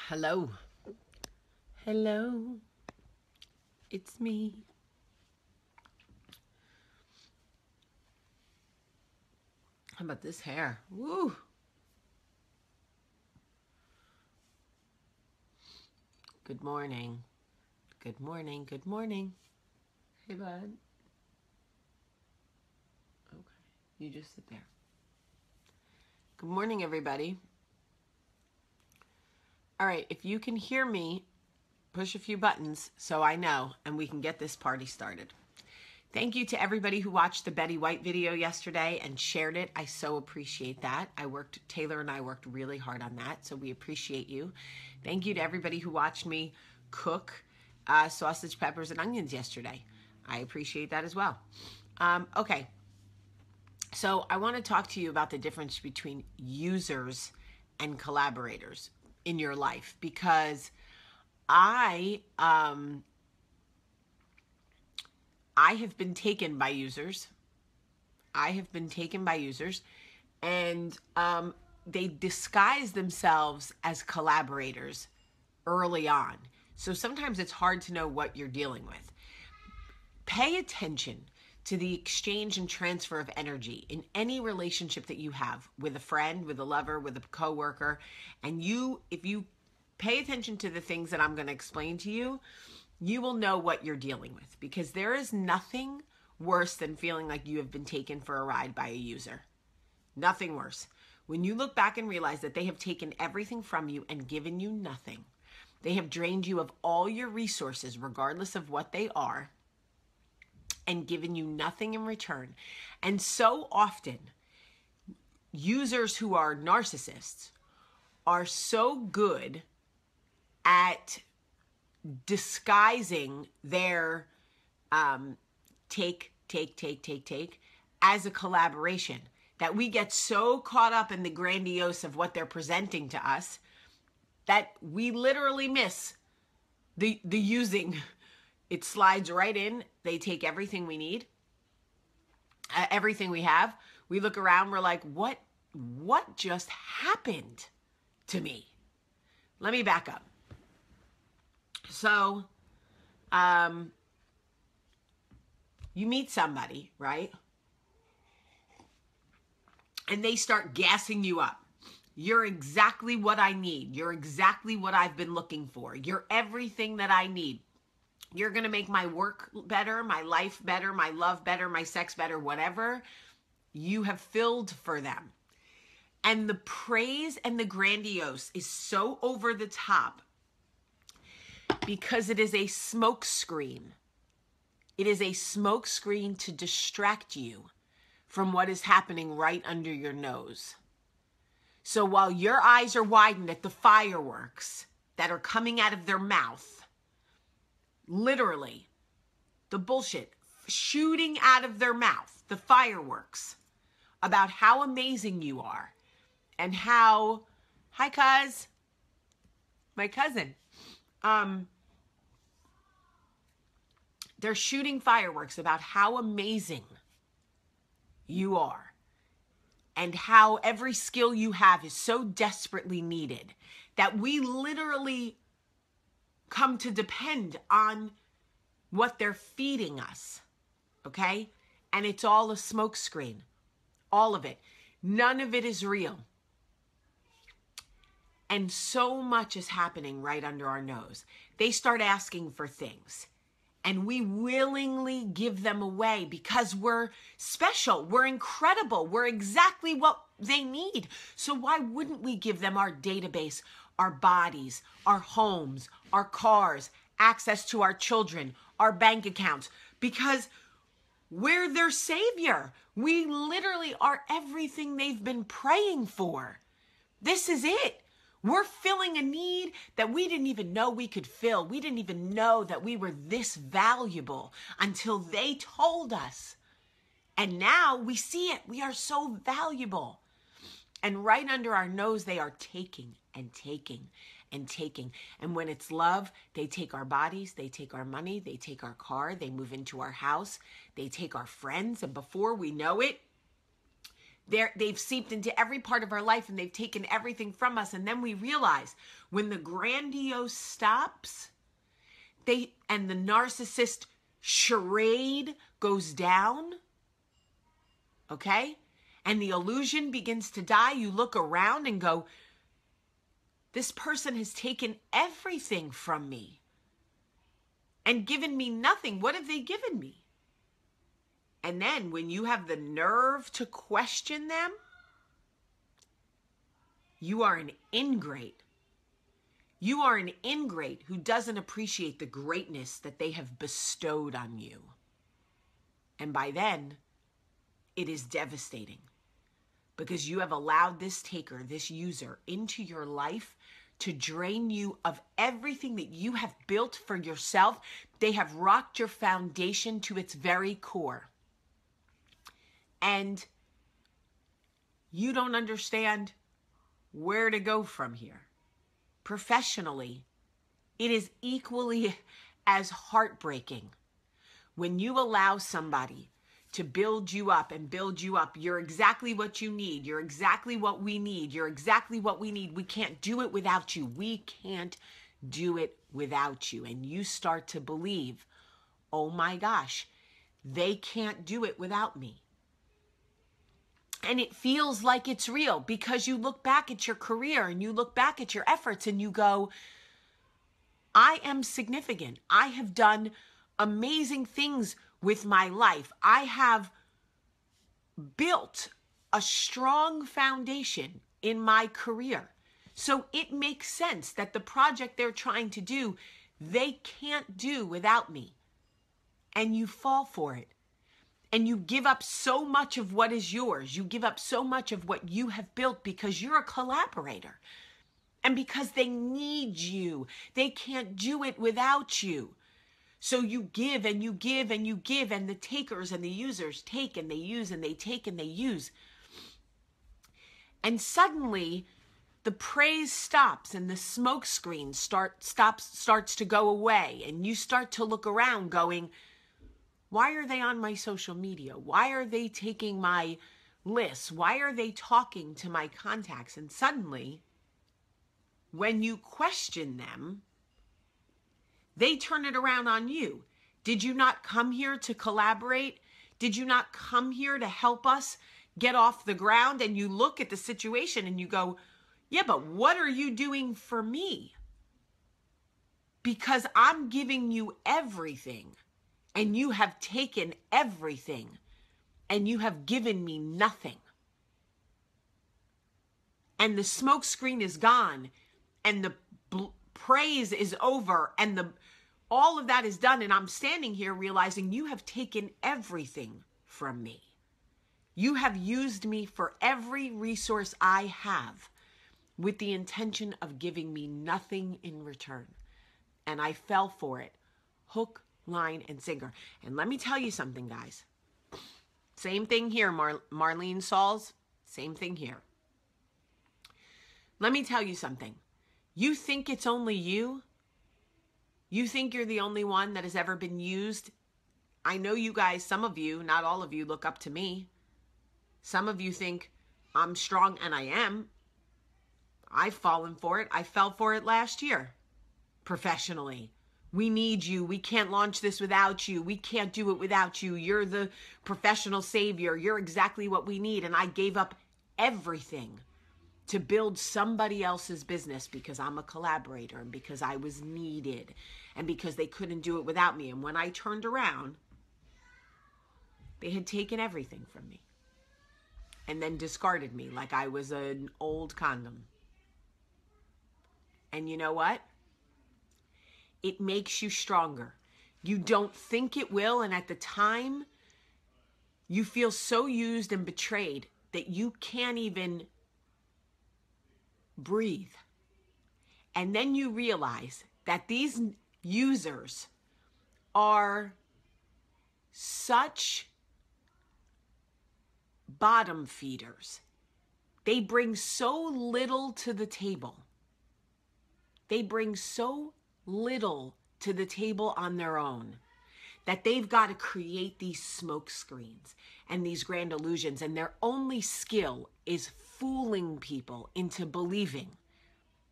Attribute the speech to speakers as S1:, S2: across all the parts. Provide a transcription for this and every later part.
S1: Hello. Hello. It's me. How about this hair? Woo. Good morning. Good morning. Good morning. Hey, bud. Okay. You just sit there. Good morning, everybody. All right. If you can hear me, push a few buttons so I know and we can get this party started. Thank you to everybody who watched the Betty White video yesterday and shared it. I so appreciate that. Taylor and I worked really hard on that, so we appreciate you. Thank you to everybody who watched me cook sausage, peppers, and onions yesterday. I appreciate that as well. Okay, so I want to talk to you about the difference between users and collaborators in your life, because I have been taken by users. And they disguise themselves as collaborators early on. So sometimes it's hard to know what you're dealing with. Pay attention to the exchange and transfer of energy in any relationship that you have with a friend, with a lover, with a coworker. And if you pay attention to the things that I'm going to explain to you, you will know what you're dealing with, because there is nothing worse than feeling like you have been taken for a ride by a user. Nothing worse. When you look back and realize that they have taken everything from you and given you nothing, they have drained you of all your resources, regardless of what they are, and given you nothing in return. And so often, users who are narcissists are so good at disguising their take as a collaboration, that we get so caught up in the grandiose of what they're presenting to us that we literally miss the using. It slides right in. They take everything we need, everything we have. We look around, we're like, what just happened to me? Let me back up. So, you meet somebody, right? And they start gassing you up. You're exactly what I need. You're exactly what I've been looking for. You're everything that I need. You're going to make my work better, my life better, my love better, my sex better, whatever you have filled for them. And the praise and the grandiose is so over the top because it is a smoke screen. It is a smoke screen to distract you from what is happening right under your nose. So while your eyes are widened at the fireworks that are coming out of their mouth, literally, the bullshit shooting out of their mouth, the fireworks, about how amazing you are and how, hi cuz, my cousin, they're shooting fireworks about how amazing you are and how every skill you have is so desperately needed that we literally come to depend on what they're feeding us, okay? And it's all a smokescreen, all of it. None of it is real. And so much is happening right under our nose. They start asking for things, and we willingly give them away because we're special, we're incredible, we're exactly what they need. So why wouldn't we give them our database, our bodies, our homes, our cars, access to our children, our bank accounts? Because we're their savior. We literally are everything they've been praying for. This is it. We're filling a need that we didn't even know we could fill. We didn't even know that we were this valuable until they told us. And now we see it. We are so valuable. And right under our nose, they are taking and taking and taking. And when it's love, they take our bodies, they take our money, they take our car, they move into our house, they take our friends. And before we know it, They've seeped into every part of our life and they've taken everything from us. And then we realize when the grandiose stops, and the narcissist charade goes down, okay? And the illusion begins to die. You look around and go, this person has taken everything from me and given me nothing. What have they given me? And then when you have the nerve to question them, you are an ingrate. You are an ingrate who doesn't appreciate the greatness that they have bestowed on you. And by then, it is devastating because you have allowed this taker, this user, into your life to drain you of everything that you have built for yourself. They have rocked your foundation to its very core. And you don't understand where to go from here. Professionally, it is equally as heartbreaking when you allow somebody to build you up and build you up. You're exactly what you need. You're exactly what we need. You're exactly what we need. We can't do it without you. We can't do it without you. And you start to believe, oh my gosh, they can't do it without me. And it feels like it's real because you look back at your career and you look back at your efforts and you go, I am significant. I have done amazing things with my life. I have built a strong foundation in my career. So it makes sense that the project they're trying to do, they can't do without me. And you fall for it. And you give up so much of what is yours. You give up so much of what you have built because you're a collaborator. And because they need you. They can't do it without you. So you give and you give and you give, and the takers and the users take and they use and they take and they use. And suddenly the praise stops and the smoke screen starts to go away. And you start to look around going, why are they on my social media? Why are they taking my lists? Why are they talking to my contacts? And suddenly, when you question them, they turn it around on you. Did you not come here to collaborate? Did you not come here to help us get off the ground? And you look at the situation and you go, yeah, but what are you doing for me? Because I'm giving you everything. And you have taken everything, and you have given me nothing. And the smoke screen is gone, and the praise is over, and all of that is done, and I'm standing here realizing you have taken everything from me. You have used me for every resource I have with the intention of giving me nothing in return. And I fell for it, hook, line, and sinker. And let me tell you something, guys. Same thing here, Marlene Sauls. Same thing here. Let me tell you something. You think it's only you? You think you're the only one that has ever been used? I know you guys, some of you, not all of you, look up to me. Some of you think I'm strong, and I am. I've fallen for it. I fell for it last year, professionally. We need you. We can't launch this without you. We can't do it without you. You're the professional savior. You're exactly what we need. And I gave up everything to build somebody else's business because I'm a collaborator and because I was needed and because they couldn't do it without me. And when I turned around, they had taken everything from me and then discarded me like I was an old condom. And you know what? It makes you stronger. You don't think it will, and at the time, you feel so used and betrayed that you can't even breathe. And then you realize that these users are such bottom feeders. They bring so little to the table. They bring so little to the table on their own that they've got to create these smoke screens and these grand illusions, and their only skill is fooling people into believing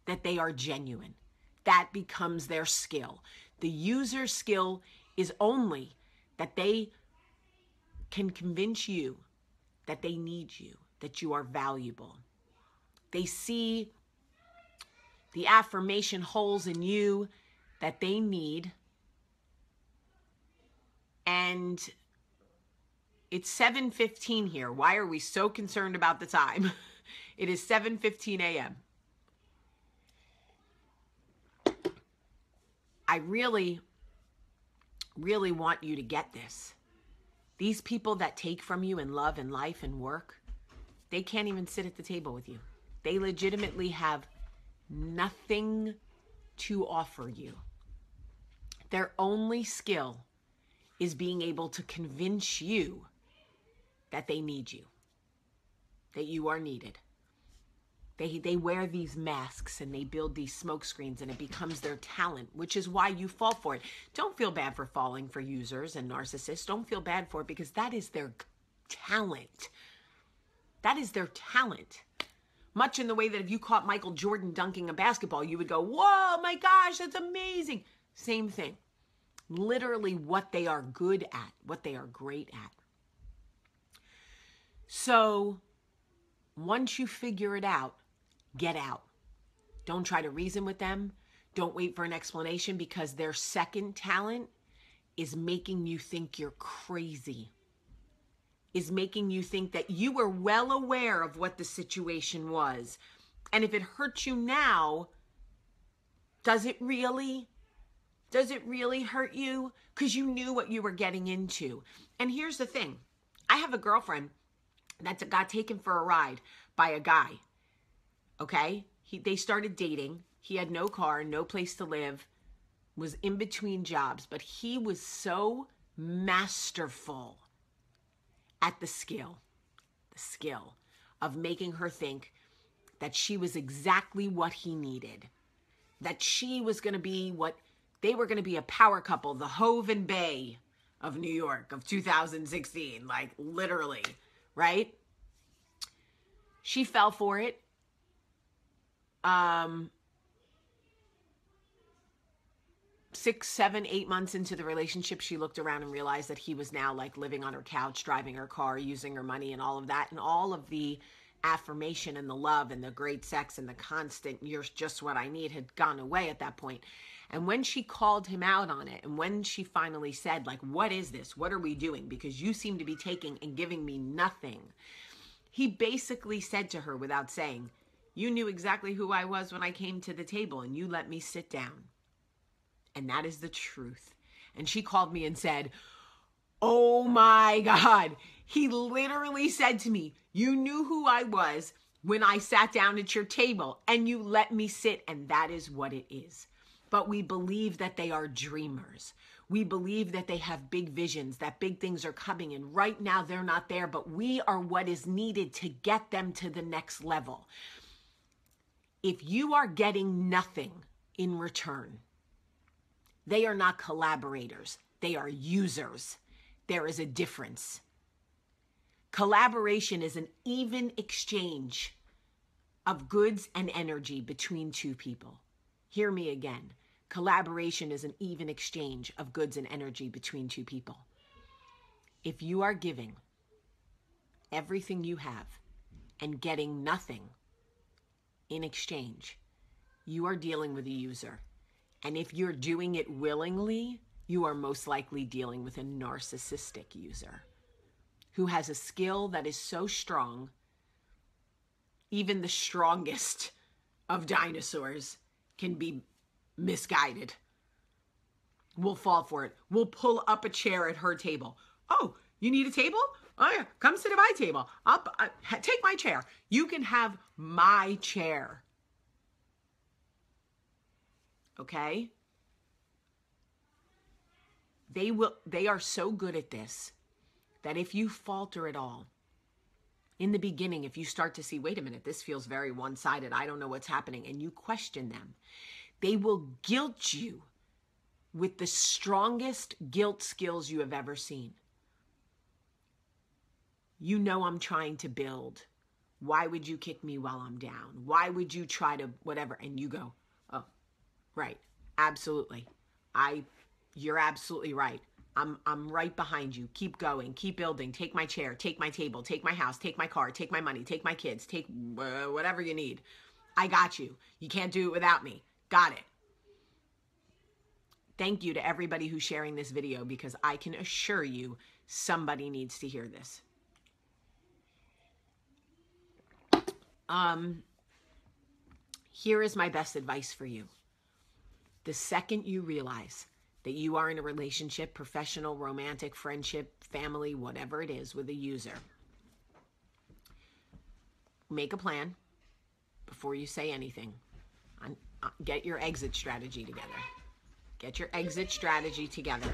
S1: that they are genuine. That becomes their skill. The user's skill is only that they can convince you that they need you, that you are valuable. They see the affirmation holes in you that they need. And it's 7:15 here. Why are we so concerned about the time? It is 7:15 a.m. I really, really want you to get this. These people that take from you in love and life and work, they can't even sit at the table with you. They legitimately have nothing to offer you. Their only skill is being able to convince you that they need you, that you are needed. They wear these masks and they build these smoke screens, and it becomes their talent, which is why you fall for it. Don't feel bad for falling for users and narcissists. Don't feel bad for it, because that is their talent. That is their talent. Much in the way that if you caught Michael Jordan dunking a basketball, you would go, whoa, my gosh, that's amazing. Same thing. Literally what they are good at, what they are great at. So once you figure it out, get out. Don't try to reason with them. Don't wait for an explanation, because their second talent is making you think you're crazy, is making you think that you were well aware of what the situation was. And if it hurts you now, does it really? Does it really hurt you? Because you knew what you were getting into. And here's the thing. I have a girlfriend that got taken for a ride by a guy. Okay? They started dating. He had no car, no place to live, was in between jobs, but he was so masterful at the skill of making her think that she was exactly what he needed, that she was going to be what they were going to be, a power couple, the Hove and Bay of New York of 2016, like literally, right? She fell for it. 6, 7, 8 months into the relationship, she looked around and realized that he was now like living on her couch, driving her car, using her money and all of that. And all of the affirmation and the love and the great sex and the constant, you're just what I need, had gone away at that point. And when she called him out on it, and when she finally said, like, what is this? What are we doing? Because you seem to be taking and giving me nothing. He basically said to her without saying, you knew exactly who I was when I came to the table, and you let me sit down. And that is the truth. And she called me and said, oh my God. He literally said to me, you knew who I was when I sat down at your table, and you let me sit. And that is what it is. But we believe that they are dreamers. We believe that they have big visions, that big things are coming. And right now they're not there, but we are what is needed to get them to the next level. If you are getting nothing in return, they are not collaborators. They are users. There is a difference. Collaboration is an even exchange of goods and energy between two people. Hear me again. Collaboration is an even exchange of goods and energy between two people. If you are giving everything you have and getting nothing in exchange, you are dealing with a user. And if you're doing it willingly, you are most likely dealing with a narcissistic user who has a skill that is so strong, even the strongest of dinosaurs can be misguided. We'll fall for it. We'll pull up a chair at her table. Oh, you need a table? Oh yeah, come sit at my table. Take my chair. You can have my chair. Okay? They are so good at this that if you falter at all, in the beginning, if you start to see, wait a minute, this feels very one-sided, I don't know what's happening, and you question them, they will guilt you with the strongest guilt skills you have ever seen. You know I'm trying to build. Why would you kick me while I'm down? Why would you try to whatever? And you go, oh, right. Absolutely. You're absolutely right. I'm right behind you. Keep going. Keep building. Take my chair. Take my table. Take my house. Take my car. Take my money. Take my kids. Take whatever you need. I got you. You can't do it without me. Got it. Thank you to everybody who's sharing this video, because I can assure you somebody needs to hear this. Here is my best advice for you. The second you realize that you are in a relationship, professional, romantic, friendship, family, whatever it is, with a user, make a plan before you say anything. Get your exit strategy together. Get your exit strategy together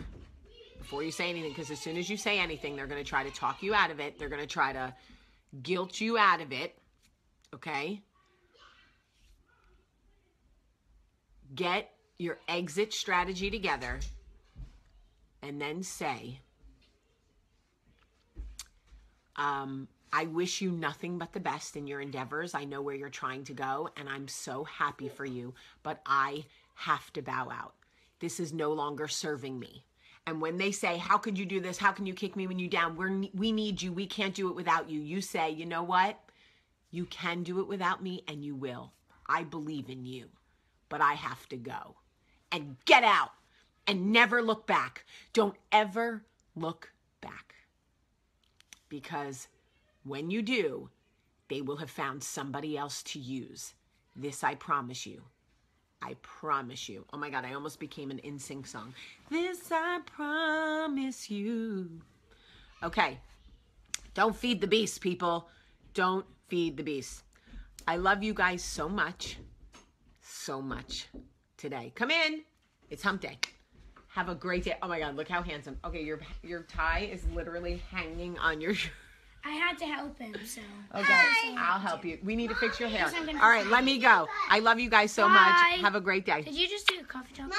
S1: before you say anything, because as soon as you say anything, they're going to try to talk you out of it. They're going to try to guilt you out of it, okay? Get your exit strategy together and then say, I wish you nothing but the best in your endeavors. I know where you're trying to go, and I'm so happy for you, but I have to bow out. This is no longer serving me. And when they say, how could you do this? How can you kick me when you're down? We need you. We can't do it without you. You say, you know what? You can do it without me, and you will. I believe in you, but I have to go. And get out and never look back. Don't ever look back. Because when you do, they will have found somebody else to use. This I promise you. I promise you. Oh my God, I almost became an NSYNC song. This I promise you. Okay. Don't feed the beast, people. Don't feed the beast. I love you guys so much. So much today. Come in. It's hump day. Have a great day. Oh my God, look how handsome. Okay, your tie is literally hanging on your shirt.
S2: I had to help him, so.
S1: Okay, I'll help you. We need to fix your hair. All right, let me go. I love you guys so much. Have a great day.
S2: Did you just do a coffee talk?